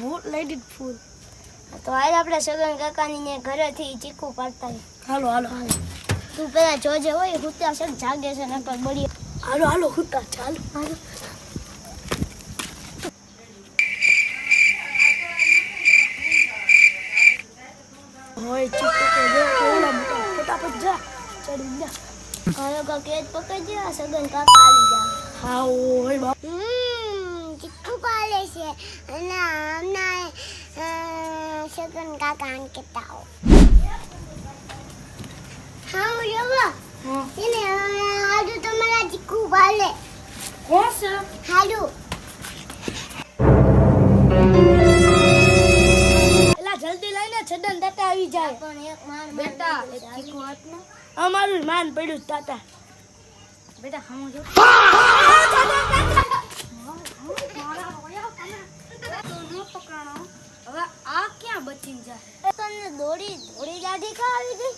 ભૂત લઈ દીધ ફૂલ. તો આજ આપણે સગન કાકાની ઘરેથી ચીકુ પાડતા. હાલો હાલો હાલો. તું પેલા જોજે હોય હુત્યા છે જાગે છે નકર બળી. હાલો હાલો હુતા ચાલો હાલો. હોય ચીકુ તો જો ઓલા મોટા ફટાફટ જા ચડી જા. હાલો કાકે પકડજે આ સગન કાકા આવી જા. હા ઓય બાપ. ચીકુ પાલે છે અને હમણાં સગન કાકા કહેતા હો. હા રેવા. એને હાડુ તમારા ચીકુ પાલે. કોણ છે? હાડુ. એલા જલ્દી લઈને છડન દાતા આવી જાય. પણ એક માર બેટા એક ચીકુ હાથ ને. અમારું માન પડ્યું તાતા. બેટા હમો જો. હવે આ ક્યાં બચીને જાય? તને દોડી દાઢી કા આવી ગઈ?